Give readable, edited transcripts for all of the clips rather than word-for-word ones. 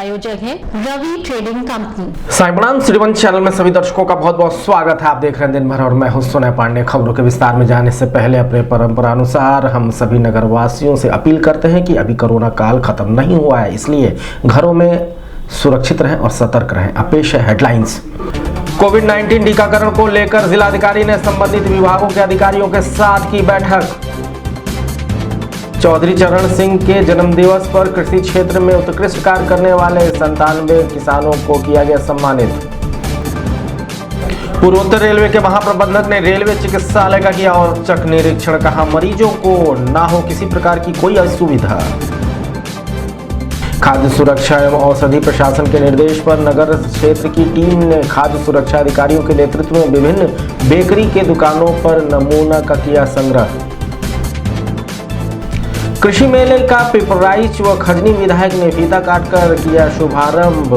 प्रायोजक है Ravi trading company. साइबरान सिटी चैनल में सभी दर्शकों का बहुत बहुत स्वागत है। आप देख रहे हैं दिन भर और मैं हूं सोना पांडे। खबरों के विस्तार में जाने से पहले अपने परंपरा अनुसार हम सभी नगरवासियों से अपील करते हैं कि अभी कोरोना काल खत्म नहीं हुआ है, इसलिए घरों में सुरक्षित रहें और सतर्क रहें। अब पेश है हेडलाइंस। कोविड-19 टीकाकरण को लेकर जिलाधिकारी ने संबंधित विभागों के अधिकारियों के साथ की बैठक। चौधरी चरण सिंह के जन्मदिवस पर कृषि क्षेत्र में उत्कृष्ट कार्य करने वाले 97 किसानों को किया गया सम्मानित। पूर्वोत्तर रेलवे के महाप्रबंधक ने रेलवे चिकित्सालय का किया औचक निरीक्षण। कहा, मरीजों को ना हो किसी प्रकार की कोई असुविधा। खाद्य सुरक्षा एवं औषधि प्रशासन के निर्देश पर नगर क्षेत्र की टीम ने खाद्य सुरक्षा अधिकारियों के नेतृत्व में विभिन्न बेकरी के दुकानों पर नमूना का किया संग्रह। कृषि मेले का पिपराइच व खजनी विधायक ने फीता काटकर किया शुभारंभ।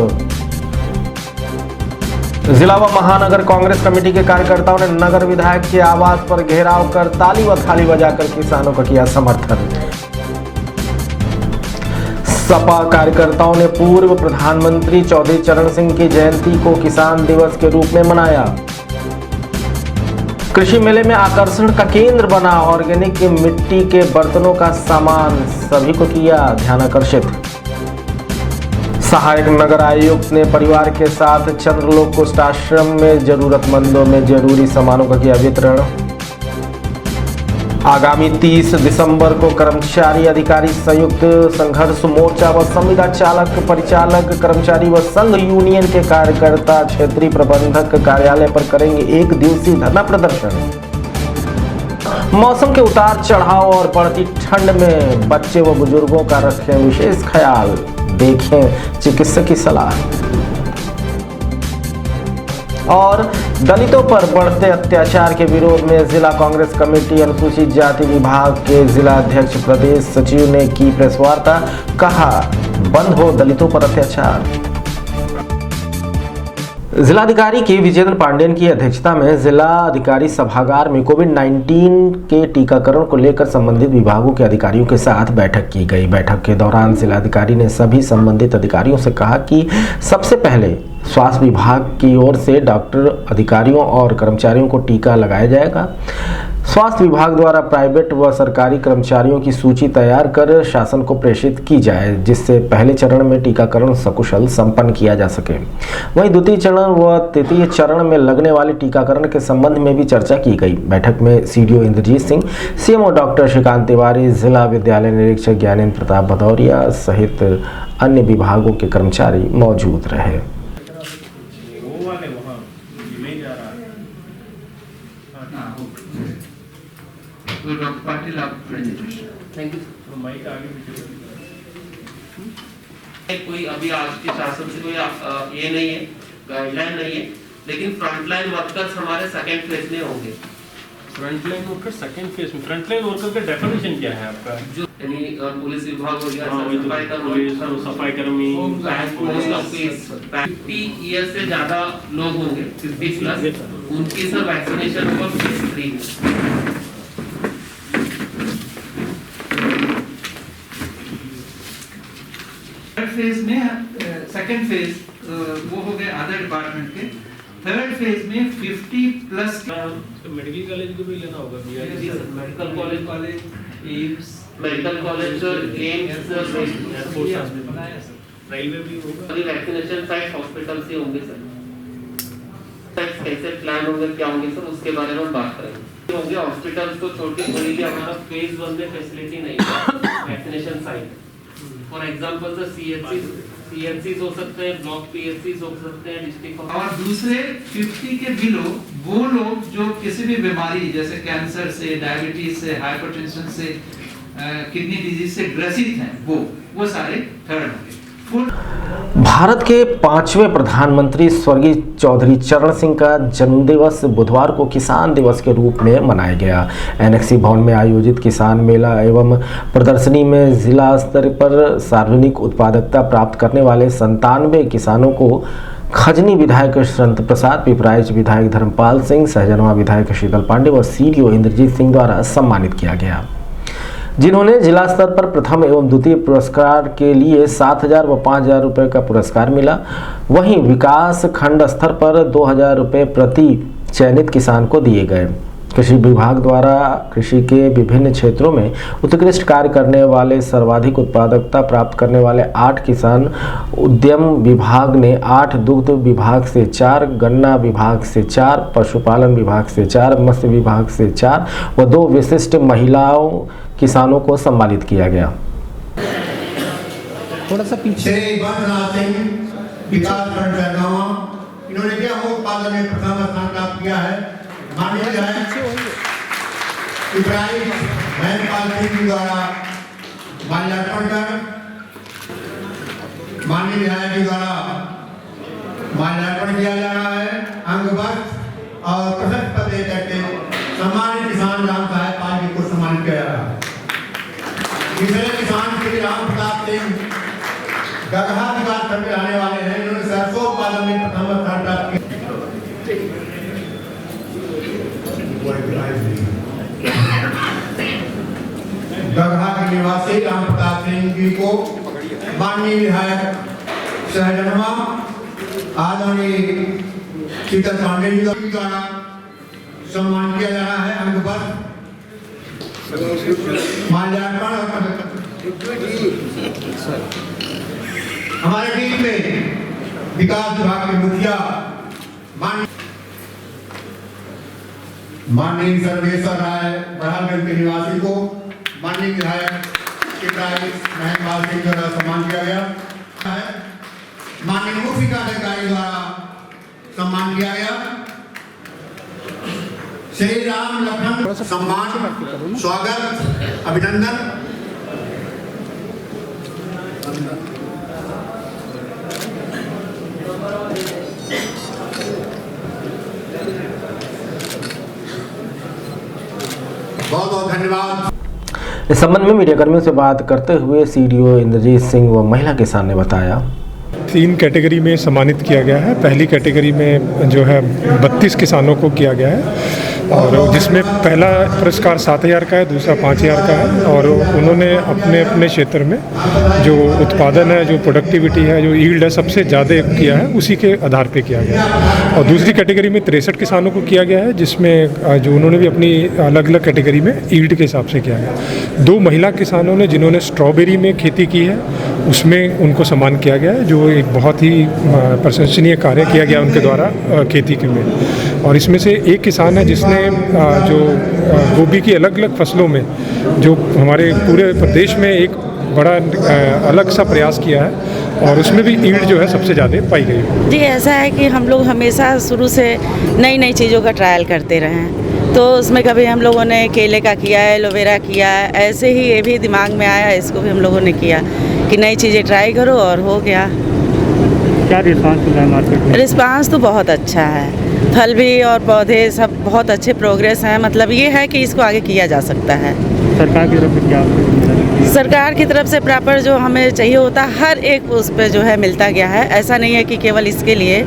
जिला व महानगर कांग्रेस कमेटी के कार्यकर्ताओं ने नगर विधायक के आवास पर घेराव कर ताली व थाली बजाकर किसानों का किया समर्थन। सपा कार्यकर्ताओं ने पूर्व प्रधानमंत्री चौधरी चरण सिंह की जयंती को किसान दिवस के रूप में मनाया। कृषि मेले में आकर्षण का केंद्र बना ऑर्गेनिक मिट्टी के बर्तनों का सामान, सभी को किया ध्यानाकर्षित। सहायक नगर आयुक्त ने परिवार के साथ चंद्रलोक कुष्ठ आश्रम में जरूरतमंदों में जरूरी सामानों का किया वितरण। आगामी 30 दिसंबर को कर्मचारी अधिकारी संयुक्त संघर्ष मोर्चा व संविदा चालक परिचालक कर्मचारी व संघ यूनियन के कार्यकर्ता क्षेत्रीय प्रबंधक कार्यालय पर करेंगे एक दिवसीय धरना प्रदर्शन। मौसम के उतार चढ़ाव और बढ़ती ठंड में बच्चे व बुजुर्गों का रखें विशेष ख्याल, देखें चिकित्सक की सलाह। और दलितों पर बढ़ते अत्याचार के विरोध में जिला कांग्रेस कमेटी अनुसूचित जाति विभाग के जिला अध्यक्ष प्रदेश सचिव ने की प्रेस वार्ता। कहा, बंद हो दलितों पर अत्याचार। जिलाधिकारी के विजेंद्र पांडेयन की अध्यक्षता में जिला अधिकारी सभागार में कोविड-19 के टीकाकरण को लेकर संबंधित विभागों के अधिकारियों के साथ बैठक की गई। बैठक के दौरान जिलाधिकारी ने सभी संबंधित अधिकारियों से कहा कि सबसे पहले स्वास्थ्य विभाग की ओर से डॉक्टर, अधिकारियों और कर्मचारियों को टीका लगाया जाएगा। स्वास्थ्य विभाग द्वारा प्राइवेट व सरकारी कर्मचारियों की सूची तैयार कर शासन को प्रेषित की जाए, जिससे पहले चरण में टीकाकरण सकुशल संपन्न किया जा सके। वहीं द्वितीय चरण व तृतीय चरण में लगने वाले टीकाकरण के संबंध में भी चर्चा की गई। बैठक में CDO Indrajit Singh, CMO doctor Shrikant Tiwari, जिला विद्यालय निरीक्षक ज्ञानेंद्र प्रताप भदौरिया सहित अन्य विभागों के कर्मचारी मौजूद रहे। कोई अभी आज के शासन से कोई ये नहीं है, गाइडलाइन नहीं है, लेकिन फ्रंटलाइन वर्कर्स हमारे सेकंड फेज में होंगे। फ्रंटलाइन वर्कर सेकंड फेज में, फ्रंटलाइन वर्कर का डेफिनेशन क्या है आपका? जो यानी पुलिस विभाग हो गया, सफाई कर्मी, पोस्ट ऑफिस, 50 ईयर से ज्यादा लोग होंगे, 50 प्लस, उनकी सब वैक्सीनेशन को फेज 3 फेज में, सेकंड फेज वो हो गए अदर डिपार्टमेंट के। थर्ड फेज में 50 प्लस मेडिकल कॉलेज को भी लेना होगा। Medical college, AIIMS, medical college, AIIMS, railway भी होगा। अभी वैक्सीनेशन साइट हॉस्पिटल से होंगे सर। कैसे प्लान होंगे, क्या होंगे सर, उसके बारे में हम बात करेंगे। होंगे हॉस्पिटल्स तो छोटी बड़ी भी हमारा फेज 1 में फैसिलिटी नहीं है vaccination site. For example sir सीएचसीज हो सकते हैं, ब्लॉक पीएचसीज हो सकते हैं, डिस्ट्रिक्ट। और दूसरे 50 के बिलो वो लोग जो किसी भी बीमारी जैसे कैंसर से, डायबिटीज से, हाइपरटेंशन से, किडनी डिजीज से ग्रसित हैं, वो सारे थर्ड होंगे। भारत के 5वें प्रधानमंत्री स्वर्गीय चौधरी चरण सिंह का जन्मदिवस बुधवार को किसान दिवस के रूप में मनाया गया। एनेक्सी भवन में आयोजित किसान मेला एवं प्रदर्शनी में जिला स्तर पर सार्वजनिक उत्पादकता प्राप्त करने वाले 97 किसानों को खजनी विधायक संत प्रसाद, पिपराइच विधायक धर्मपाल सिंह, सहजनवा विधायक शीतल पांडे व सीडीओ इंद्रजीत सिंह द्वारा सम्मानित किया गया। जिन्होंने जिला स्तर पर प्रथम एवं द्वितीय पुरस्कार के लिए 7,000 व 5,000 रुपये का पुरस्कार मिला। वहीं विकास खंड स्तर पर 2,000 रुपये प्रति चयनित किसान को दिए गए। कृषि विभाग द्वारा कृषि के विभिन्न क्षेत्रों में उत्कृष्ट कार्य करने वाले सर्वाधिक उत्पादकता प्राप्त करने वाले 8 किसान, उद्यम विभाग ने 8, दुग्ध विभाग से 4, गन्ना विभाग से 4, पशुपालन विभाग से 4, मत्स्य विभाग से 4 व 2 विशिष्ट महिलाओं किसानों को सम्मानित किया गया। थोड़ा सा पीछे विकास खंड इन्होंने गेहूं उत्पादन में प्रथम स्थान प्राप्त किया है। माननीय विधायक इब्राहिम महंतपाल सिंह जी द्वारा माल्यार्पण कर माननीय विधायक जी द्वारा माल्यार्पण किया जा रहा है। अंग वस्त्र और प्रशस्ति पत्र करके सम्मानित किसान राम साहेब पाल जी को सम्मानित किया जा रहा है। दूसरे किसान श्री राम प्रताप सिंह गगहा विकास खंड आने वाले हैं। इन्होंने सरसों उत्पादन में प्रथम स्थान प्राप्त किया। गगहा के निवासी राम प्रताप सिंह जी को माननीय विधायक सहजनवा आदरणीय शीतल पांडे जी द्वारा सम्मान किया जा रहा है। अंग पर माल्यार्पण हमारे बीच में विकास विभाग के मुखिया माननीय सर्वेश्वर राय बरहालगंज के निवासी को माननीय विधायक इब्राहिम महंतपाल सिंह द्वारा सम्मान किया गया है। माननीय मुख्य विकास द्वारा सम्मान किया गया। श्री राम लखन सम्मान, स्वागत, अभिनंदन। बहुत बहुत धन्यवाद। इस संबंध में मीडिया कर्मियों से बात करते हुए सीडीओ इंद्रजीत सिंह व महिला किसान ने बताया, 3 कैटेगरी में सम्मानित किया गया है। पहली कैटेगरी में जो है 32 किसानों को किया गया है और जिसमें पहला पुरस्कार 7,000 का है, दूसरा 5,000 का है और उन्होंने अपने अपने क्षेत्र में जो उत्पादन है, जो प्रोडक्टिविटी है, जो यील्ड है, सबसे ज़्यादा किया है, उसी के आधार पे किया गया है। और दूसरी कैटेगरी में 63 किसानों को किया गया है, जिसमें जो उन्होंने भी अपनी अलग अलग कैटेगरी में यील्ड के हिसाब से किया गया। 2 महिला किसानों ने जिन्होंने स्ट्रॉबेरी में खेती की है, उसमें उनको सम्मान किया गया है, जो एक बहुत ही प्रशंसनीय कार्य किया गया उनके द्वारा खेती के में। और इसमें से एक किसान है जिसने जो गोभी की अलग अलग फसलों में जो हमारे पूरे प्रदेश में एक बड़ा अलग सा प्रयास किया है और उसमें भी यील्ड जो है सबसे ज़्यादा पाई गई। जी ऐसा है कि हम लोग हमेशा शुरू से नई नई चीज़ों का ट्रायल करते रहे हैं, तो उसमें कभी हम लोगों ने केले का किया है, एलोवेरा किया है, ऐसे ही ये भी दिमाग में आया, इसको भी हम लोगों ने किया कि नई चीज़ें ट्राई करो और हो गया। क्या रिस्पांस मिला है मार्केट में? रिस्पांस तो बहुत अच्छा है, फल भी और पौधे सब बहुत अच्छे प्रोग्रेस हैं। मतलब ये है कि इसको आगे किया जा सकता है। सरकार की तरफ से क्या? सरकार की तरफ से प्रॉपर जो हमें चाहिए होता है हर एक उस पे जो है मिलता गया है। ऐसा नहीं है कि केवल इसके लिए,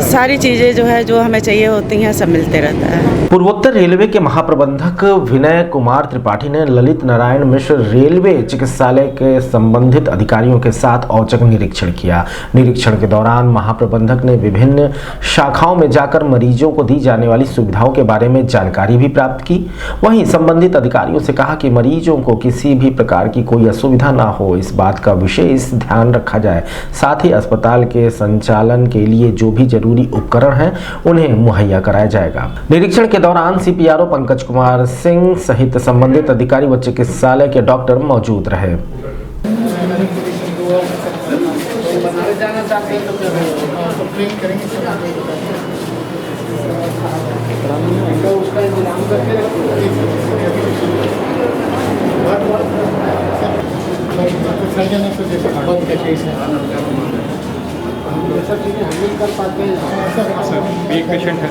सारी चीज़ें जो है जो हमें चाहिए होती हैं सब मिलते रहता है। पूर्वोत्तर रेलवे के महाप्रबंधक विनय कुमार त्रिपाठी ने ललित नारायण मिश्र रेलवे चिकित्सालय के संबंधित अधिकारियों के साथ औचक निरीक्षण किया। निरीक्षण के दौरान महाप्रबंधक ने विभिन्न शाखाओं में जाकर मरीजों को दी जाने वाली सुविधाओं के बारे में जानकारी भी प्राप्त की। वहीं संबंधित अधिकारियों से कहा कि मरीजों को किसी भी प्रकार की कोई असुविधा ना हो, इस बात का विशेष ध्यान रखा जाए। साथ ही अस्पताल के संचालन के लिए जो भी जरूरी उपकरण हैं उन्हें मुहैया कराया जाएगा। निरीक्षण के दौरान सीपीआरओ पंकज कुमार सिंह सहित संबंधित अधिकारी व चिकित्सालय के डॉक्टर मौजूद रहे। एक पेशेंट है।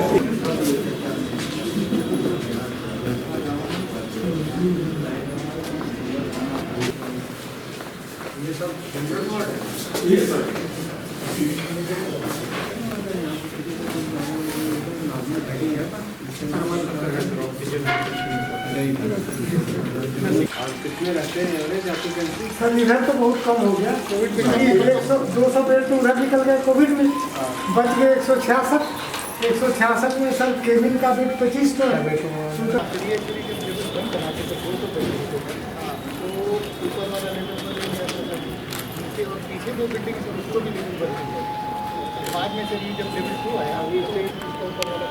सर इधर तो बहुत कम हो गया कोविड में, 200 बेड तो उधर निकल गया कोविड में, बच गए 166 में सर केबिन का बेड 25 तो है। पीछे 2 बिल्डिंग उसको भी लेवल बढ़ गई बाद में, जब लेवल 2 आया अभी उसके ऊपर वाला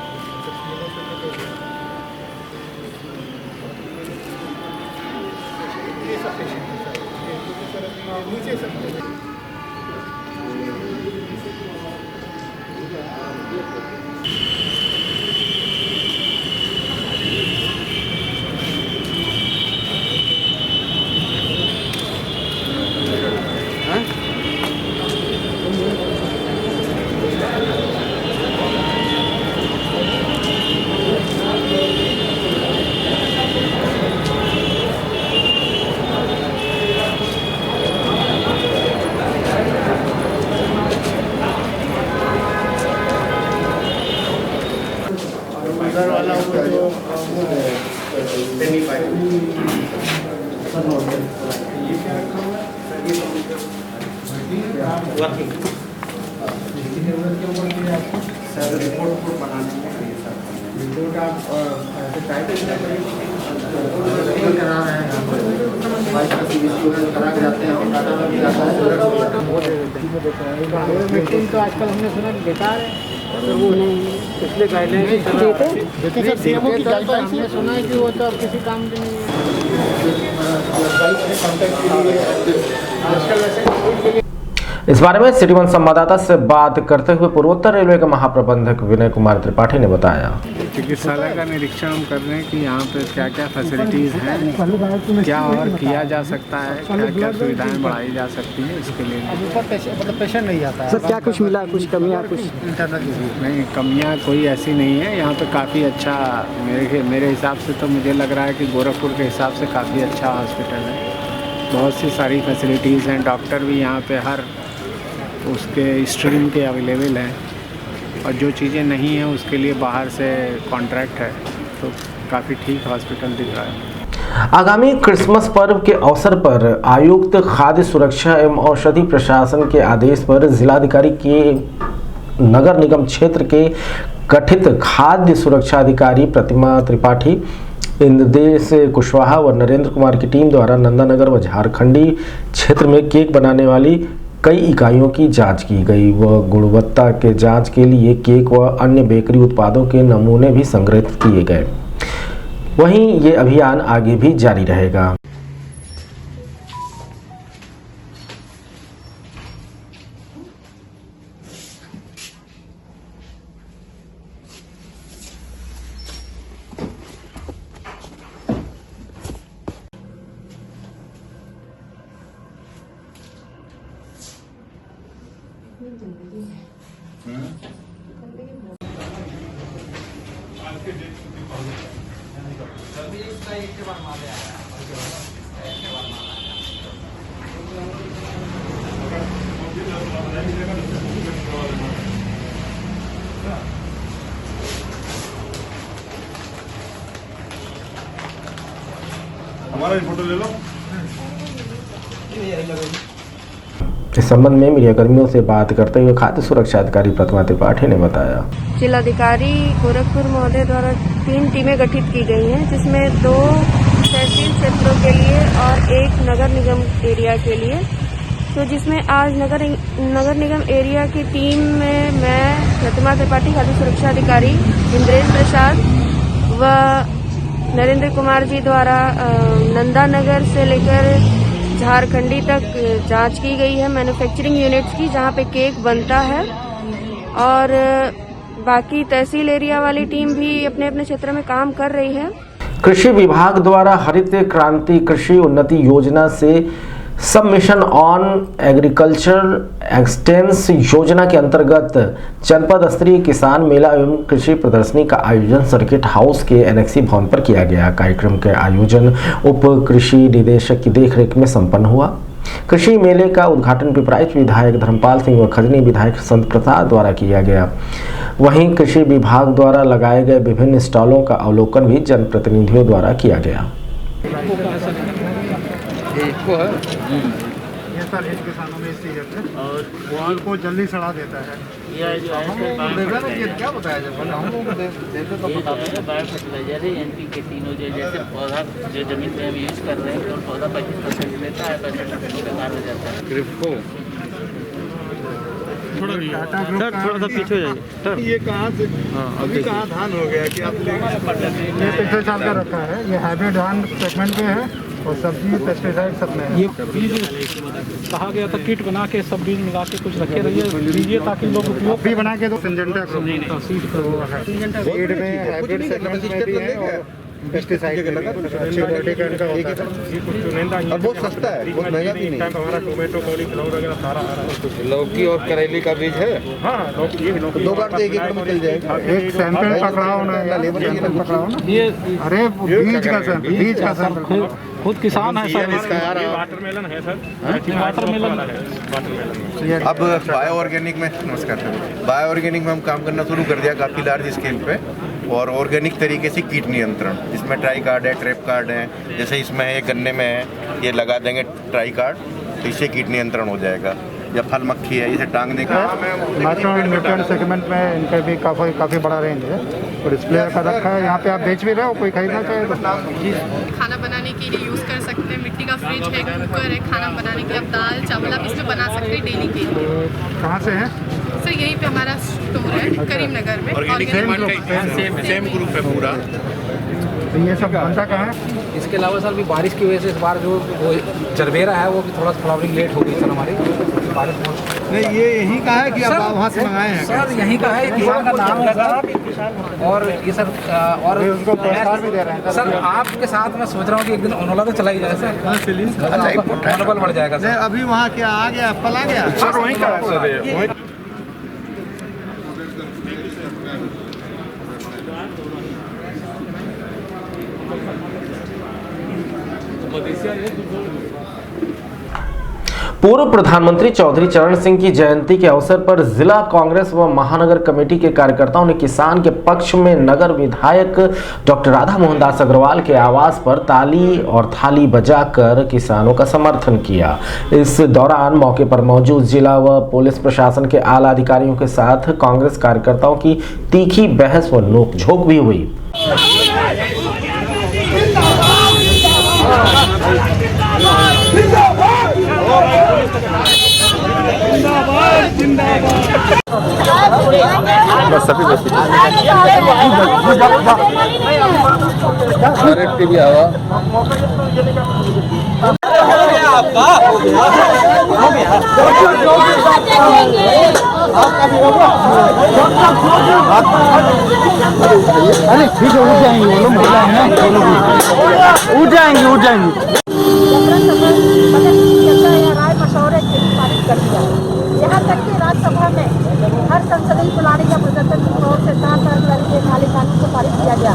ये सब पेशेंट है सर, नीचे सब वाला वो जो सर रिपोर्ट बनाने में रिपोर्ट आप करा रहे हैं करा के जाते हैं तो आजकल हमने सुना कि बेकार है, वो नहीं पिछले गाइडलाइन देते सर सीएमओ की गाइडलाइन हमने सुना है कि वो तो अब किसी काम के नहीं है। इस बारे में सिटी वन संवाददाता से बात करते हुए पूर्वोत्तर रेलवे के महाप्रबंधक विनय कुमार त्रिपाठी ने बताया, चिकित्सालय का निरीक्षण हम कर रहे हैं कि यहाँ पे क्या क्या फैसिलिटीज़ हैं, क्या और किया जा सकता है, क्या क्या सुविधाएं बढ़ाई जा सकती हैं, इसके लिए मतलब पेशेंट नहीं आता है सर। क्या कुछ मिला, कुछ कमियाँ, कुछ इंटरनल नहीं, कमियाँ कोई ऐसी नहीं है। यहाँ पे काफ़ी अच्छा मेरे हिसाब से तो मुझे लग रहा है कि गोरखपुर के हिसाब से काफ़ी अच्छा हॉस्पिटल है। बहुत सी सारी फैसिलिटीज़ हैं, डॉक्टर भी यहाँ पे हर उसके स्ट्रीम के अवेलेबल हैं, और जो चीज़ें नहीं हैं उसके लिए बाहर से कॉन्ट्रैक्ट है, तो काफ़ी ठीक हॉस्पिटल दिख रहा है। आगामी क्रिसमस पर्व के अवसर पर आयुक्त खाद्य सुरक्षा एवं औषधि प्रशासन के आदेश पर जिलाधिकारी के नगर निगम क्षेत्र के गठित खाद्य सुरक्षा अधिकारी प्रतिमा त्रिपाठी, इंद्रदेश कुशवाहा व नरेंद्र कुमार की टीम द्वारा नंदानगर व झारखंडी क्षेत्र में केक बनाने वाली कई इकाइयों की जांच की गई व गुणवत्ता के जांच के लिए केक व अन्य बेकरी उत्पादों के नमूने भी संग्रहित किए गए। वहीं ये अभियान आगे भी जारी रहेगा। हमारा फोटो ले लो। इस संबंध में मीडियाकर्मियों से बात करते हुए खाद्य सुरक्षा अधिकारी प्रतिमा त्रिपाठी ने बताया, जिलाधिकारी गोरखपुर महोदय द्वारा 3 टीमें गठित की गई हैं, जिसमें 2 तहसील क्षेत्रों के लिए और 1 नगर निगम एरिया के लिए। तो जिसमें आज नगर निगम एरिया की टीम में मैं प्रतिमा त्रिपाठी खाद्य सुरक्षा अधिकारी, इंद्रेश प्रसाद व नरेंद्र कुमार जी द्वारा नंदानगर से लेकर झारखंडी तक जांच की गई है मैन्युफैक्चरिंग यूनिट्स की, जहां पे केक बनता है। और बाकी तहसील एरिया वाली टीम भी अपने अपने क्षेत्र में काम कर रही है। कृषि विभाग द्वारा हरित क्रांति कृषि उन्नति योजना से सब मिशन ऑन एग्रीकल्चर एक्सटेंस योजना के अंतर्गत जनपद स्तरीय किसान मेला एवं कृषि प्रदर्शनी का आयोजन सर्किट हाउस के एनेक्सी भवन पर किया गया। कार्यक्रम के आयोजन उप कृषि निदेशक की देखरेख में संपन्न हुआ। कृषि मेले का उद्घाटन पिपराइच विधायक धर्मपाल सिंह व खजनी विधायक संत प्रसाद द्वारा किया गया। वहीं कृषि विभाग द्वारा लगाए गए विभिन्न स्टॉलों का अवलोकन भी जनप्रतिनिधियों द्वारा किया गया। ये सर इन किसानों में इसी है और वो को जल्दी सड़ा देता है। ये जो है क्या बताया जाए हम लोग देते तो बता दें बायो फर्टिलाइजर है NPK तीनों जो जैसे पौधा जो जमीन में हम यूज कर रहे हैं तो पौधा 25% लेता है 25% बेकार हो जाता है। ग्रिफको थोड़ा सा पीछे हो जाइए। ये कहाँ से अभी कहाँ धान हो गया कि आप ये पिछले साल का रखा है, ये हाइब्रिड धान सेगमेंट में है और सब्जी पेस्टिसाइड सब में है। ये बीज कहा गया था किट बना के सब बीज मिला के कुछ रखे रहिए दीजिए ताकि लोग उपयोग भी बना के दो। सिंजेंटा सीड में हाइब्रिड सेगमेंट में भी है और पेस्टिसाइड के लगा अच्छी क्वालिटी का इनका होता है और बहुत सस्ता है, बहुत महंगा भी नहीं। हमारा टोमेटो कॉलीफ्लावर वगैरह सारा आ रहा है। लौकी और करेली का बीज है। हाँ लौकी 2 बार तो 1 एकड़ में चल जाएगा। एक सैंपल पकड़ाओ ना, लेबर पकड़ाओ ना। ये अरे बीज का सैंपल खुद किसान है सर। वाटरमेलन है सर, वाटरमेलन है। अब बायो ऑर्गेनिक में नमस्कार सर, बायो ऑर्गेनिक में हम काम करना शुरू कर दिया काफ़ी लार्ज स्केल पे और ऑर्गेनिक तरीके से कीट नियंत्रण, इसमें ट्राई कार्ड है, ट्रैप कार्ड है, जैसे इसमें है गन्ने में है, ये लगा देंगे ट्राई कार्ड तो इससे कीट नियंत्रण हो जाएगा। या फल मक्खी है इसे टांगने का माइक्रो न्यूट्रिएंट सेगमेंट में इनका भी काफ़ी बड़ा रेंज है और डिस्प्ले का रखा है। यहाँ पे आप बेच भी रहे हो, कोई खरीदना चाहे तो खाना बनाने के लिए यूज़ कर सकते हैं। मिट्टी का फ्रिज है, कुकर है, खाना बनाने के लिए आप दाल चावल आप इसमें बना सकते हैं डेली के लिए। कहाँ से है सर? यहीं पे हमारा स्टोर है करीमनगर में। सेम ग्रुप है पूरा। तो ये सब बनता कहाँ है? इसके अलावा सर भी बारिश की वजह से इस बार जो वो चरबेरा है वो भी थोड़ा फ्लावरिंग लेट हो गई सर हमारी बारिश। नहीं ये यहीं का है कि आप वहाँ से मंगाए हैं? सर यहीं का है, किसान का नाम है सर। और ये सर और उनको पुरस्कार भी दे रहे हैं सर। आपके साथ मैं सोच रहा हूँ कि एक दिन ओनोला तो चला ही जाए सर, मनोबल बढ़ जाएगा सर। अभी वहाँ क्या आ गया, फल आ गया सर? वहीं का है सर। पूर्व प्रधानमंत्री चौधरी चरण सिंह की जयंती के अवसर पर जिला कांग्रेस व महानगर कमेटी के कार्यकर्ताओं ने किसान के पक्ष में नगर विधायक डॉक्टर राधा मोहन दास अग्रवाल के आवास पर ताली और थाली बजाकर किसानों का समर्थन किया। इस दौरान मौके पर मौजूद जिला व पुलिस प्रशासन के आला अधिकारियों के साथ कांग्रेस कार्यकर्ताओं की तीखी बहस व नोकझोंक भी हुई। बस सभी बस भी आवा ठीक है, उठ जाएंगे वो लोग, महिला है ना, उठ जाएंगे। राय मशवरे पारित कर दिया। यहाँ तक कि राज्यसभा में हर संसदीय बुलाने या प्रदर्शन की ओर से 7 फरवरी के काले कानून को पारित किया गया।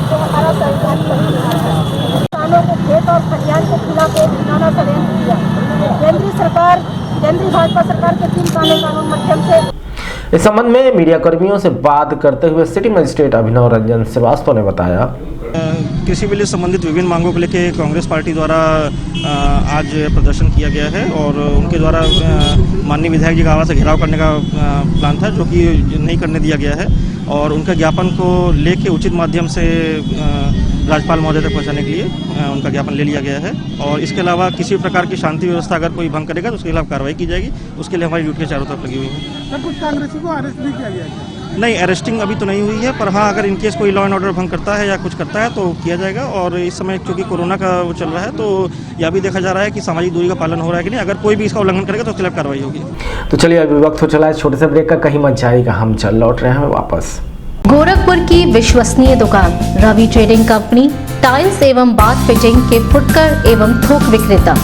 जो हमारा संविधान किसानों को खेत और खलिहान के खिलाफ एक घिनौना षड्यंत्र किया। केंद्रीय सरकार, केंद्रीय भाजपा सरकार के 3 काले कानून माध्यम से इस संबंध में मीडिया कर्मियों से बात करते हुए सिटी मजिस्ट्रेट अभिनव रंजन श्रीवास्तव ने बताया, कृषि बिल से संबंधित विभिन्न मांगों को लेकर कांग्रेस पार्टी द्वारा आज प्रदर्शन किया गया है और उनके द्वारा माननीय विधायक जी का आवास से घेराव करने का प्लान था जो कि नहीं करने दिया गया है और उनका ज्ञापन को लेके उचित माध्यम से राज्यपाल महोदय तक पहुंचाने के लिए उनका ज्ञापन ले लिया गया है और इसके अलावा किसी प्रकार की शांति व्यवस्था अगर कोई भंग करेगा तो उसके खिलाफ कार्रवाई की जाएगी। उसके लिए हमारी ड्यूटी चारों तरफ लगी हुई है। कुछ कांग्रेसी को अरेस्ट भी किया गया है? नहीं, अरेस्टिंग अभी तो नहीं हुई है, पर हाँ अगर इनकेस कोई लॉ एंड ऑर्डर भंग करता है या कुछ करता है तो किया जाएगा। और इस समय क्योंकि कोरोना का वो चल रहा है तो यह भी देखा जा रहा है कि सामाजिक दूरी का पालन हो रहा है कि नहीं। अगर कोई भी इसका उल्लंघन करेगा तो उसके खिलाफ कार्रवाई होगी। तो चलिए अभी वक्त हो चला है छोटे से ब्रेक का, कहीं मत जाइएगा, हम चल लौट रहे हैं वापस। गोरखपुर की विश्वसनीय दुकान रवि ट्रेडिंग कंपनी, टाइल्स एवं बाथ फिटिंग के फुटकर एवं थोक विक्रेता।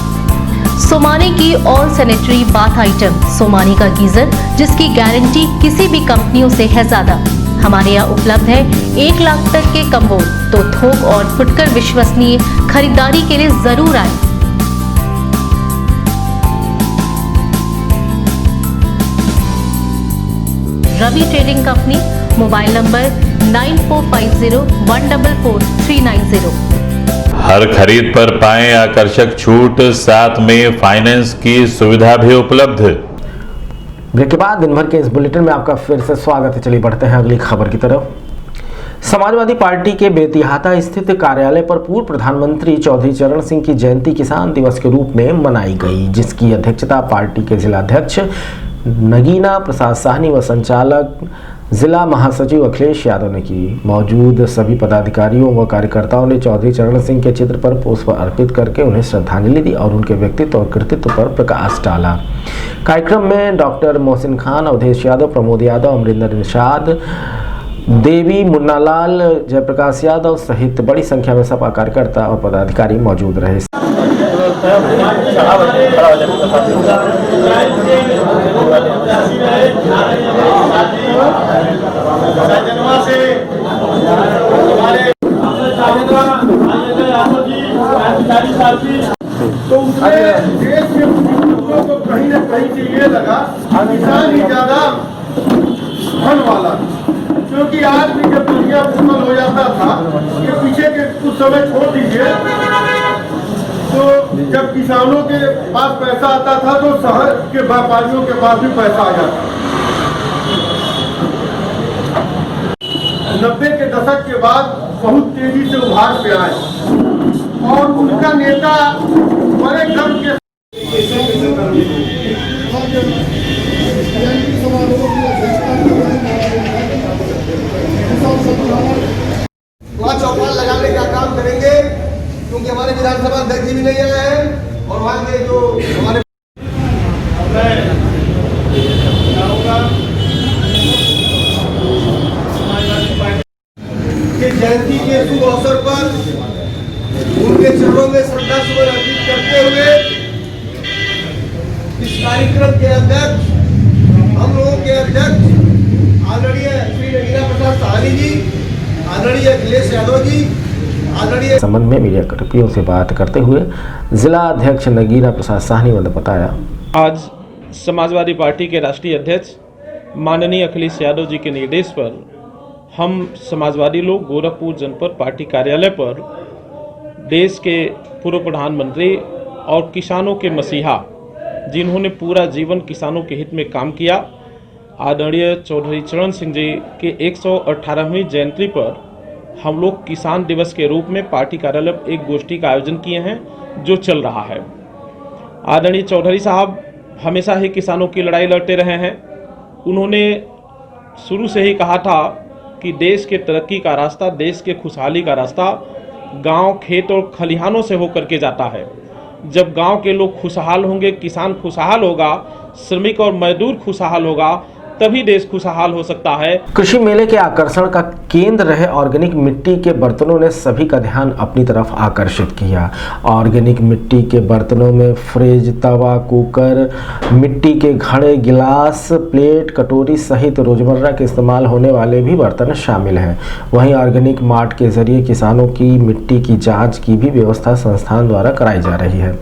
सोमानी की all sanitary bath item, Somani का गीजर जिसकी गारंटी किसी भी कंपनियों से है ज्यादा। हमारे यहाँ उपलब्ध है 1 लाख तक के कम्बोर्ड। तो थोक और फुटकर विश्वसनीय खरीदारी के लिए जरूर आए। Ravi trading company, mobile number 9450144390। हर खरीद पर पाएं आकर्षक छूट, साथ में फाइनेंस की सुविधा भी उपलब्ध। ब्रेक के बाद दिन भर के इस बुलेटिन में आपका फिर से स्वागत है। चलिए बढ़ते हैं अगली खबर की तरफ। समाजवादी पार्टी के बेतिहाता स्थित कार्यालय पर पूर्व प्रधानमंत्री चौधरी चरण सिंह की जयंती किसान दिवस के रूप में मनाई गई, जिसकी अध्यक्षता पार्टी के जिलाध्यक्ष नगीना प्रसाद साहनी व संचालक जिला महासचिव अखिलेश यादव ने की। मौजूद सभी पदाधिकारियों व कार्यकर्ताओं ने चौधरी चरण सिंह के चित्र पर पुष्प अर्पित करके उन्हें श्रद्धांजलि दी और उनके व्यक्तित्व और कृतित्व पर प्रकाश डाला। कार्यक्रम में डॉक्टर मोहसिन खान, अवधेश यादव, प्रमोद यादव, अमरिंदर निषाद, देवी मुन्नालाल, जयप्रकाश यादव सहित बड़ी संख्या में सपा कार्यकर्ता और पदाधिकारी मौजूद रहे। तो उसमें देश के लोगों को कहीं न कहीं से ये लगा किसान ही ज्यादा धन वाला, क्योंकि आज भी जब दुनिया मुश्किल हो जाता था, ये पीछे के कुछ समय छोड़ दीजिए, तो जब किसानों के पास पैसा आता था तो शहर के व्यापारियों के पास भी पैसा आ जाता। 90 के दशक के बाद बहुत तेजी से उभार पे आए और उनका नेता बड़े कम के वहाँ चौपाल लगाने का काम करेंगे, क्योंकि हमारे विधानसभा अध्यक्ष भी नहीं आए हैं और वहाँ के जो हमारे जयंती के शुभ अवसर पर उनके चरणों में श्रद्धा सुमन अर्पित करते हुए इस कार्यक्रम के अध्यक्ष, हम लोगों के अध्यक्ष आदरणीय श्री नगीना प्रसाद साहनी जी, आदरणीय अखिलेश यादव जी, आदरणीय संबंध में मीडिया कर्मियों से बात करते हुए जिला अध्यक्ष नगीना प्रसाद साहनी ने बताया, आज समाजवादी पार्टी के राष्ट्रीय अध्यक्ष माननीय अखिलेश यादव जी के निर्देश पर हम समाजवादी लोग गोरखपुर जनपद पार्टी कार्यालय पर देश के पूर्व प्रधानमंत्री और किसानों के मसीहा, जिन्होंने पूरा जीवन किसानों के हित में काम किया, आदरणीय चौधरी चरण सिंह जी के 118वीं जयंती पर हम लोग किसान दिवस के रूप में पार्टी कार्यालय पर एक गोष्ठी का आयोजन किए हैं, जो चल रहा है। आदरणीय चौधरी साहब हमेशा ही किसानों की लड़ाई लड़ते रहे हैं। उन्होंने शुरू से ही कहा था कि देश के तरक्की का रास्ता, देश के खुशहाली का रास्ता गांव, खेत और खलिहानों से होकर के जाता है। जब गांव के लोग खुशहाल होंगे, किसान खुशहाल होगा, श्रमिक और मजदूर खुशहाल होगा, तभी देश खुशहाल हो सकता है। कृषि मेले के आकर्षण का केंद्र रहे ऑर्गेनिक मिट्टी के बर्तनों ने सभी का ध्यान अपनी तरफ आकर्षित किया। ऑर्गेनिक मिट्टी के बर्तनों में फ्रिज, तवा, कुकर, मिट्टी के घड़े, गिलास, प्लेट, कटोरी सहित रोजमर्रा के इस्तेमाल होने वाले भी बर्तन शामिल हैं। वहीं ऑर्गेनिक मार्ट के जरिए किसानों की मिट्टी की जाँच की भी व्यवस्था संस्थान द्वारा कराई जा रही है।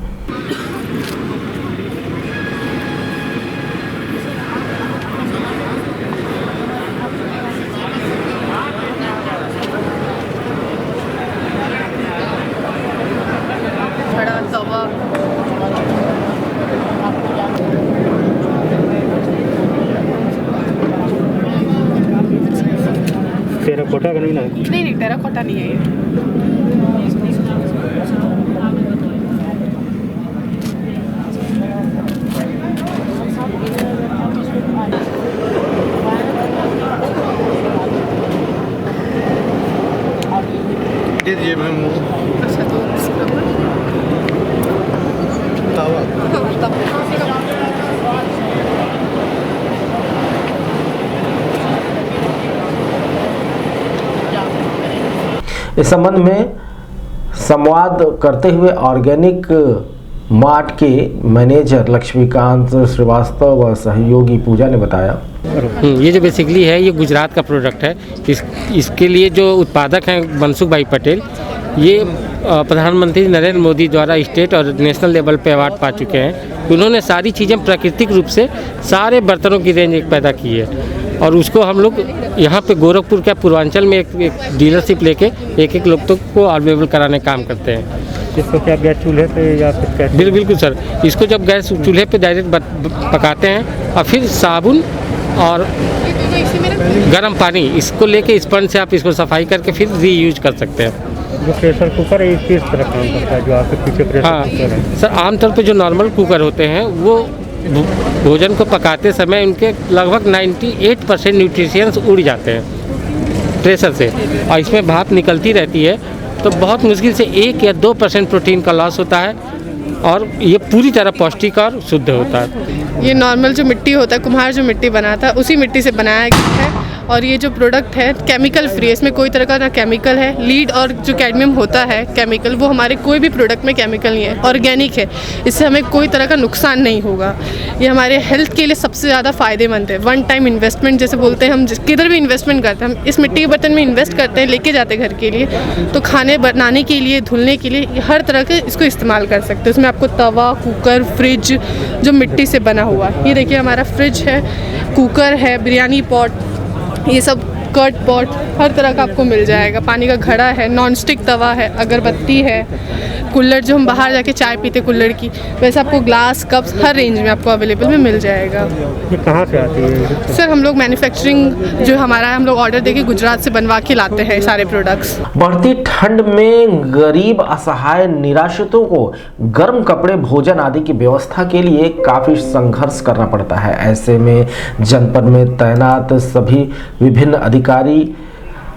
टेराकोटा का नहीं ना? नहीं, टेराकोटा नहीं है ये। दे दीजिए मैम। अच्छा, तो तावा। इस संबंध में संवाद करते हुए ऑर्गेनिक मार्ट के मैनेजर लक्ष्मीकांत श्रीवास्तव व सहयोगी पूजा ने बताया, ये जो बेसिकली है ये गुजरात का प्रोडक्ट है। इसके लिए जो उत्पादक हैं मनसुख भाई पटेल, ये प्रधानमंत्री नरेंद्र मोदी द्वारा स्टेट और नेशनल लेवल पे अवार्ड पा चुके हैं। उन्होंने सारी चीज़ें प्राकृतिक रूप से सारे बर्तनों की रेंज एक पैदा की है। और उसको हम लोग यहाँ पे गोरखपुर के पूर्वांचल में एक डीलरशिप लेके एक लोग तक को अवेलेबल कराने का काम करते हैं। इसको क्या गैस चूल्हे पे या फिर कैसे? बिल्कुल सर, इसको जब गैस चूल्हे पे डायरेक्ट पकाते हैं और फिर साबुन और गर्म पानी इसको लेके स्पंज से आप इसको सफाई करके फिर रीयूज कर सकते हैं। जो प्रेशर कुकर है किस तरह काम करता है, जो आपके पीछे प्रेशर कुकर है? सर आमतौर पे जो नॉर्मल कुकर होते हैं वो भोजन को पकाते समय उनके लगभग 98% न्यूट्रिशियंस उड़ जाते हैं प्रेशर से, और इसमें भाप निकलती रहती है तो बहुत मुश्किल से 1 या 2% प्रोटीन का लॉस होता है और ये पूरी तरह पौष्टिक और शुद्ध होता है। ये नॉर्मल जो मिट्टी होता है, कुम्हार जो मिट्टी बनाता है उसी मिट्टी से बनाया गया है और ये जो प्रोडक्ट है केमिकल फ्री है, इसमें कोई तरह का ना केमिकल है। लीड और जो कैडमियम होता है केमिकल, वो हमारे कोई भी प्रोडक्ट में केमिकल नहीं है, ऑर्गेनिक है, इससे हमें कोई तरह का नुकसान नहीं होगा। ये हमारे हेल्थ के लिए सबसे ज़्यादा फ़ायदेमंद है। वन टाइम इन्वेस्टमेंट जैसे बोलते हैं, हम किधर भी इन्वेस्टमेंट करते हैं, हम इस मिट्टी के बर्तन में इन्वेस्ट करते हैं, लेके जाते हैं घर के लिए, तो खाने बनाने के लिए, धुलने के लिए हर तरह के इसको इस्तेमाल कर सकते हैं। इसमें आपको तवा, कुकर, फ्रिज जो मिट्टी से बना हुआ है, ये देखिए हमारा फ्रिज है, कुकर है, बिरयानी पॉट, ये सब कट पॉट हर तरह का आपको मिल जाएगा। पानी का घड़ा है, नॉन स्टिक तवा है, अगरबत्ती है, कुल्हड़ जो हम बाहर जाके चाय पीते कुल्हड़ की, वैसे आपको ग्लास कप्स हर रेंज में आपको अवेलेबल में मिल जाएगा। ये कहाँ से आती है? सर हम लोग मैन्युफैक्चरिंग जो हमारा है, हम लोग ऑर्डर देके गुजरात से बनवा के लाते हैं सारे प्रोडक्ट्स। बढ़ती ठंड में गरीब, असहाय, निराश्रितों को गर्म कपड़े, भोजन आदि की व्यवस्था के लिए काफी संघर्ष करना पड़ता है। ऐसे में जनपद में तैनात सभी विभिन्न अधिकारी,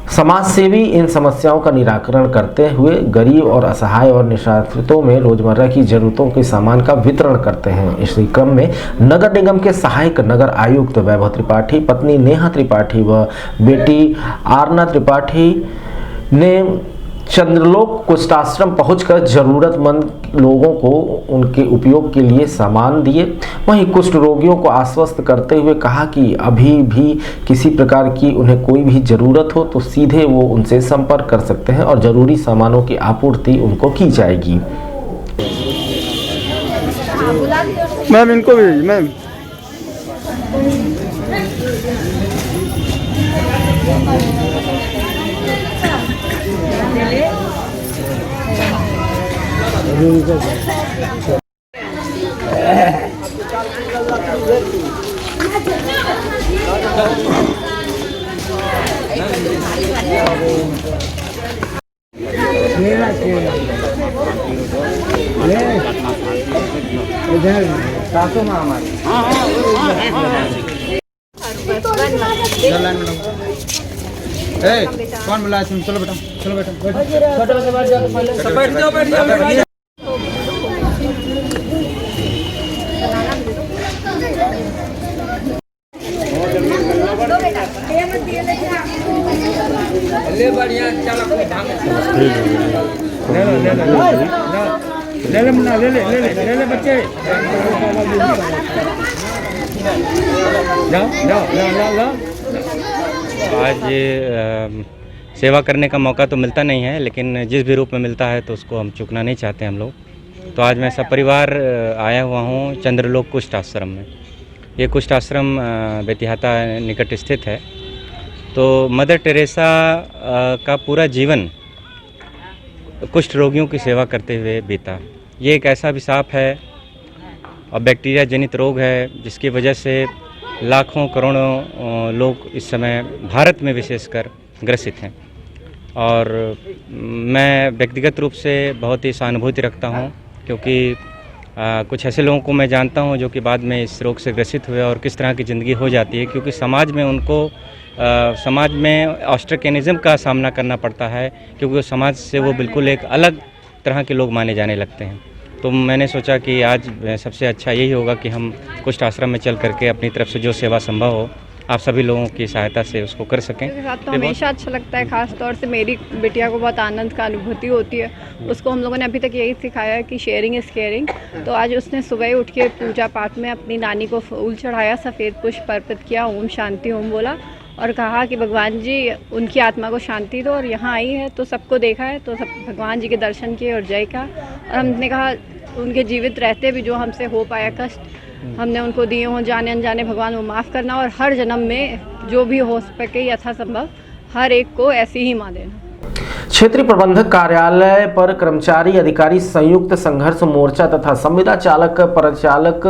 समाज सेवी इन समस्याओं का निराकरण करते हुए गरीब और असहाय और निराश्रितों में रोजमर्रा की जरूरतों के सामान का वितरण करते हैं। इसी क्रम में नगर निगम के सहायक नगर आयुक्त वैभव त्रिपाठी, पत्नी नेहा त्रिपाठी व बेटी आरना त्रिपाठी ने चंद्रलोक कुष्ठाश्रम पहुंचकर जरूरतमंद लोगों को उनके उपयोग के लिए सामान दिए। वहीं कुष्ठ रोगियों को आश्वस्त करते हुए कहा कि अभी भी किसी प्रकार की उन्हें कोई भी जरूरत हो तो सीधे वो उनसे संपर्क कर सकते हैं और जरूरी सामानों की आपूर्ति उनको की जाएगी। मैम इनको भी मैम सासू माँ हमारी कौन बुलाया तुम? चलो बेटा, चलो बेटा, बैठ जाओ। बढ़िया चलो ले बच्चे जाओ। आज सेवा करने का मौका तो मिलता नहीं है, लेकिन जिस भी रूप में मिलता है तो उसको हम चूकना नहीं चाहते हम लोग। तो आज मैं सब परिवार आया हुआ हूँ चंद्रलोक कुष्ठ आश्रम में। ये कुष्ठ आश्रम बेतिहाता निकट स्थित है। तो मदर टेरेसा का पूरा जीवन कुष्ठ रोगियों की सेवा करते हुए बीता। ये एक ऐसा अभिशाप है और बैक्टीरिया जनित रोग है जिसकी वजह से लाखों करोड़ों लोग इस समय भारत में विशेषकर ग्रसित हैं। और मैं व्यक्तिगत रूप से बहुत ही सहानुभूति रखता हूं, क्योंकि कुछ ऐसे लोगों को मैं जानता हूं जो कि बाद में इस रोग से ग्रसित हुए और किस तरह की ज़िंदगी हो जाती है, क्योंकि समाज में उनको समाज में ऑस्ट्रेकेनिज्म का सामना करना पड़ता है, क्योंकि समाज से वो बिल्कुल एक अलग तरह के लोग माने जाने लगते हैं। तो मैंने सोचा कि आज सबसे अच्छा यही होगा कि हम कुष्ठ आश्रम में चल करके अपनी तरफ से जो सेवा संभव हो आप सभी लोगों की सहायता से उसको कर सकें। मेरे साथ तो हमेशा अच्छा लगता है, खास तौर से मेरी बिटिया को बहुत आनंद का अनुभूति होती है। उसको हम लोगों ने अभी तक यही सिखाया है कि शेयरिंग इज़ केयरिंग। तो आज उसने सुबह उठ के पूजा पाठ में अपनी नानी को फूल चढ़ाया, सफ़ेद पुष्प अर्पित किया, ओम शांति ओम बोला और कहा कि भगवान जी उनकी आत्मा को शांति दो। और यहाँ आई है तो सबको देखा है तो सब भगवान जी के दर्शन किए और जय का। और हमने कहा उनके जीवित रहते भी जो हमसे हो पाया कष्ट हमने उनको दिए हों, जाने अनजाने भगवान वो माफ़ करना, और हर जन्म में जो भी हो सके यथासंभव हर एक को ऐसी ही माँ देना। क्षेत्रीय प्रबंधक कार्यालय पर कर्मचारी अधिकारी संयुक्त संघर्ष मोर्चा तथा संविदा चालक परिचालक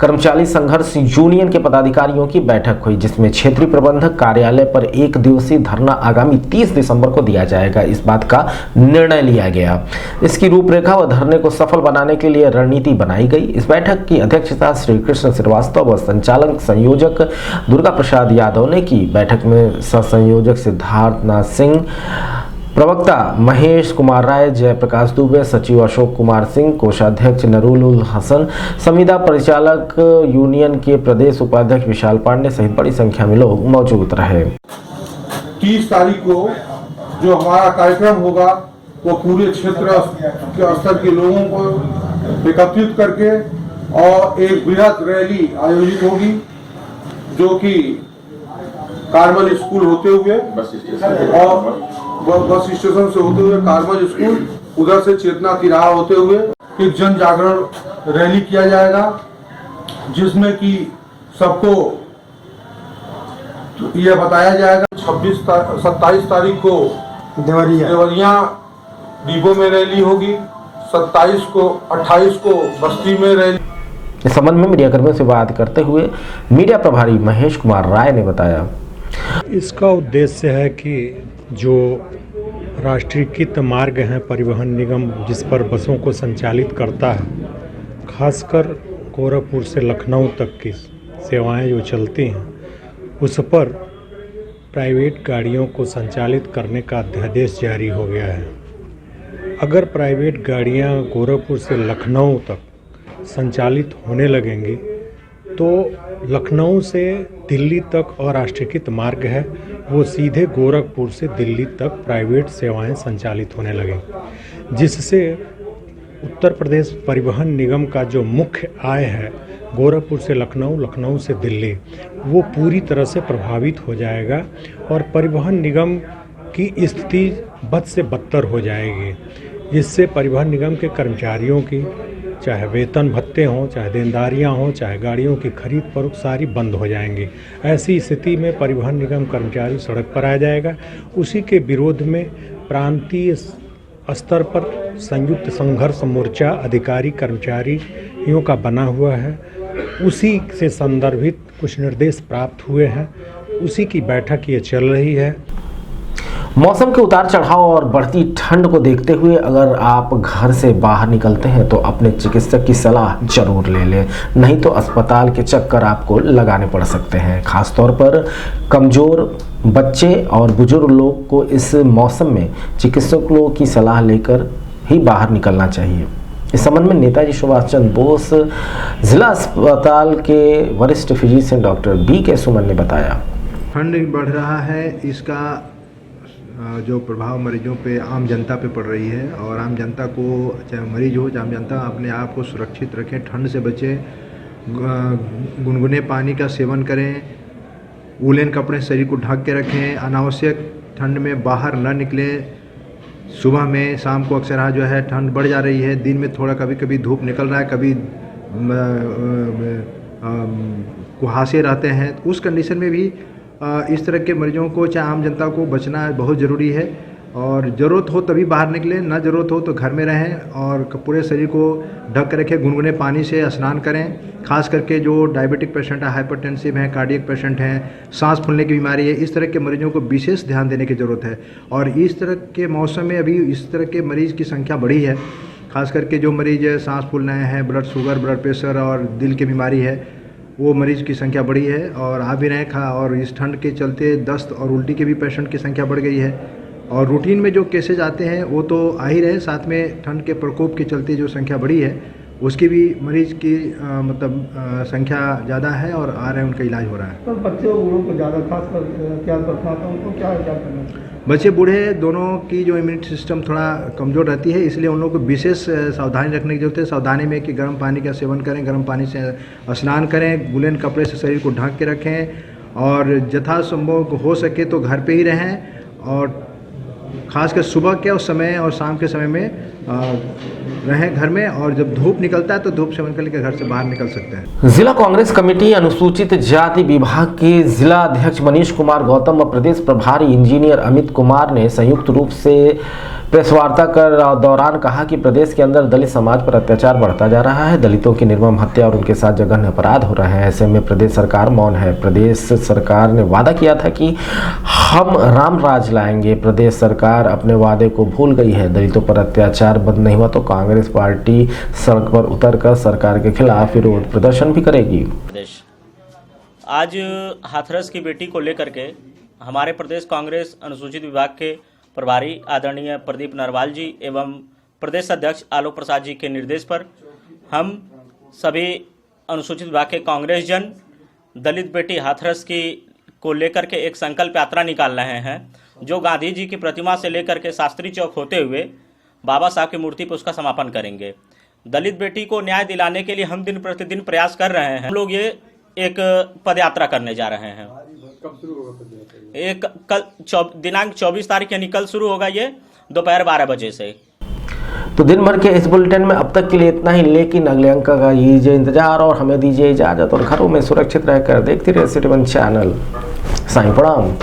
कर्मचारी संघर्ष यूनियन के पदाधिकारियों की बैठक हुई, जिसमें क्षेत्रीय प्रबंधक कार्यालय पर 1 दिवसीय धरना आगामी 30 दिसंबर को दिया जाएगा, इस बात का निर्णय लिया गया। इसकी रूपरेखा व धरने को सफल बनाने के लिए रणनीति बनाई गई। इस बैठक की अध्यक्षता श्री कृष्ण श्रीवास्तव व संचालक संयोजक दुर्गा प्रसाद यादव ने की। बैठक में सह संयोजक सिद्धार्थ नाथ सिंह, प्रवक्ता महेश कुमार राय, जयप्रकाश दुबे, सचिव अशोक कुमार सिंह, कोषाध्यक्ष नरूल हसन, संविदा परिचालक यूनियन के प्रदेश उपाध्यक्ष विशाल पांडे सहित बड़ी संख्या में लोग मौजूद रहे। 30 तारीख को जो हमारा कार्यक्रम होगा वो पूरे क्षेत्र के स्तर के लोगों को एकत्रित करके और एक बृहद रैली आयोजित होगी, जो कि कार्मल स्कूल होते हुए और बस स्टेशन से होते हुए कार्मल स्कूल, उधर से चेतना तिराहा होते हुए एक जन जागरण रैली किया जाएगा, जिसमें कि सबको यह बताया जाएगा 27 तारीख को देवरिया डिपो में रैली होगी, 27 को 28 को बस्ती में रैली। इस संबंध में मीडियाकर्मियों से बात करते हुए मीडिया प्रभारी महेश कुमार राय ने बताया, इसका उद्देश्य है कि जो राष्ट्रीयकृत मार्ग हैं परिवहन निगम जिस पर बसों को संचालित करता है, खासकर गोरखपुर से लखनऊ तक की सेवाएं जो चलती हैं, उस पर प्राइवेट गाड़ियों को संचालित करने का अध्यादेश जारी हो गया है। अगर प्राइवेट गाड़ियां गोरखपुर से लखनऊ तक संचालित होने लगेंगी तो लखनऊ से दिल्ली तक और राष्ट्रीयकृत मार्ग है वो सीधे गोरखपुर से दिल्ली तक प्राइवेट सेवाएं संचालित होने लगेंगी, जिससे उत्तर प्रदेश परिवहन निगम का जो मुख्य आय है गोरखपुर से लखनऊ, लखनऊ से दिल्ली, वो पूरी तरह से प्रभावित हो जाएगा और परिवहन निगम की स्थिति बद से बदतर हो जाएगी, जिससे परिवहन निगम के कर्मचारियों की चाहे वेतन भत्ते हों, चाहे देनदारियां हों, चाहे गाड़ियों की खरीद फरोख्त सारी बंद हो जाएंगी। ऐसी स्थिति में परिवहन निगम कर्मचारी सड़क पर आ जाएगा। उसी के विरोध में प्रांतीय स्तर पर संयुक्त संघर्ष मोर्चा अधिकारी कर्मचारियों का बना हुआ है। उसी से संदर्भित कुछ निर्देश प्राप्त हुए हैं, उसी की बैठक ये चल रही है। मौसम के उतार चढ़ाव और बढ़ती ठंड को देखते हुए अगर आप घर से बाहर निकलते हैं तो अपने चिकित्सक की सलाह जरूर ले लें, नहीं तो अस्पताल के चक्कर आपको लगाने पड़ सकते हैं। खासतौर पर कमज़ोर बच्चे और बुजुर्ग लोग को इस मौसम में चिकित्सकों की सलाह लेकर ही बाहर निकलना चाहिए। इस संबंध में नेताजी सुभाष चंद्र बोस जिला अस्पताल के वरिष्ठ फिजिशियन डॉक्टर B.K. सुमन ने बताया, ठंड बढ़ रहा है, इसका जो प्रभाव मरीजों पे, आम जनता पे पड़ रही है और आम जनता को, चाहे मरीज हो चाहे आम जनता, अपने आप को सुरक्षित रखें, ठंड से बचें, गुनगुने पानी का सेवन करें, वूलन कपड़े शरीर को ढक के रखें, अनावश्यक ठंड में बाहर न निकलें। सुबह में शाम को अक्सर जो है ठंड बढ़ जा रही है, दिन में थोड़ा कभी कभी धूप निकल रहा है, कभी कुहासे रहते हैं। उस कंडीशन में भी इस तरह के मरीजों को, चाहे आम जनता को, बचना बहुत ज़रूरी है और ज़रूरत हो तभी बाहर निकलें, ना ज़रूरत हो तो घर में रहें और पूरे शरीर को ढक कर रखें, गुनगुने पानी से स्नान करें। खास करके जो डायबिटिक पेशेंट है, हाइपरटेंसिव हैं, कार्डियक पेशेंट हैं, सांस फूलने की बीमारी है, इस तरह के मरीजों को विशेष ध्यान देने की ज़रूरत है। और इस तरह के मौसम में अभी इस तरह के मरीज़ की संख्या बढ़ी है, खास करके जो मरीज़ सांस फूलना है, ब्लड शुगर, ब्लड प्रेशर और दिल की बीमारी है, वो मरीज़ की संख्या बढ़ी है और आ भी रहे और इस ठंड के चलते दस्त और उल्टी के भी पेशेंट की संख्या बढ़ गई है। और रूटीन में जो केसेज आते हैं वो तो आ ही रहे, साथ में ठंड के प्रकोप के चलते जो संख्या बढ़ी है उसकी भी मरीज़ की संख्या ज़्यादा है और आ रहे हैं, उनका इलाज हो रहा है। तो बच्चों बूढ़ों को ज़्यादा खास कर ख्याल रखना था, उनको क्या करना चाहिए? बच्चे बूढ़े दोनों की जो इम्यूनिटी सिस्टम थोड़ा कमज़ोर रहती है, इसलिए उन लोगों को विशेष सावधानी रखने की जरूरत है। सावधानी में कि गर्म पानी का सेवन करें, गर्म पानी से स्नान करें, वूलन कपड़े से शरीर को ढक के रखें और यथासंभव हो सके तो घर पे ही रहें और ख़ासकर सुबह के और समय और शाम के समय में रहें घर में, और जब धूप निकलता है तो धूप सेवन करके घर से बाहर निकल सकते हैं। जिला कांग्रेस कमेटी अनुसूचित जाति विभाग के जिला अध्यक्ष मनीष कुमार गौतम व प्रदेश प्रभारी इंजीनियर अमित कुमार ने संयुक्त रूप से प्रेस वार्ता कर दौरान कहा कि प्रदेश के अंदर दलित समाज पर अत्याचार बढ़ता जा रहा है, दलितों की निर्मम हत्या और उनके साथ जघन्य अपराध हो रहे हैं। ऐसे में प्रदेश सरकार मौन है। प्रदेश सरकार ने वादा किया था कि हम राम राज लाएंगे, प्रदेश सरकार अपने वादे को भूल गई है। दलितों पर अत्याचार बंद नहीं हुआ तो कांग्रेस पार्टी सड़क पर उतरकर सरकार के खिलाफ विरोध प्रदर्शन भी करेगी। आज हाथरस की बेटी को लेकर के हमारे प्रदेश कांग्रेस अनुसूचित विभाग के प्रभारी आदरणीय प्रदीप नरवाल जी एवं प्रदेश अध्यक्ष आलोक प्रसाद जी के निर्देश पर हम सभी अनुसूचित विभाग के कांग्रेस जन दलित बेटी हाथरस की को लेकर के एक संकल्प यात्रा निकाल रहे हैं, जो गांधी जी की प्रतिमा से लेकर के शास्त्री चौक होते हुए बाबा साहब की मूर्ति पर उसका समापन करेंगे। दलित बेटी को न्याय दिलाने के लिए हम दिन प्रतिदिन प्रयास कर रहे हैं। हम लोग ये एक पदयात्रा करने जा रहे हैं। कब शुरू होगा? एक कल दिनांक 24 तारीख यानी कल शुरू होगा, ये दोपहर 12 बजे से। तो दिन भर के इस बुलेटिन में अब तक के लिए इतना ही, लेकिन अगले अंक का कीजिए इंतजार और हमें दीजिए इजाजत और घरों में सुरक्षित रहकर देखते रहिए सिटी 1 चैनल। साईं प्रणाम।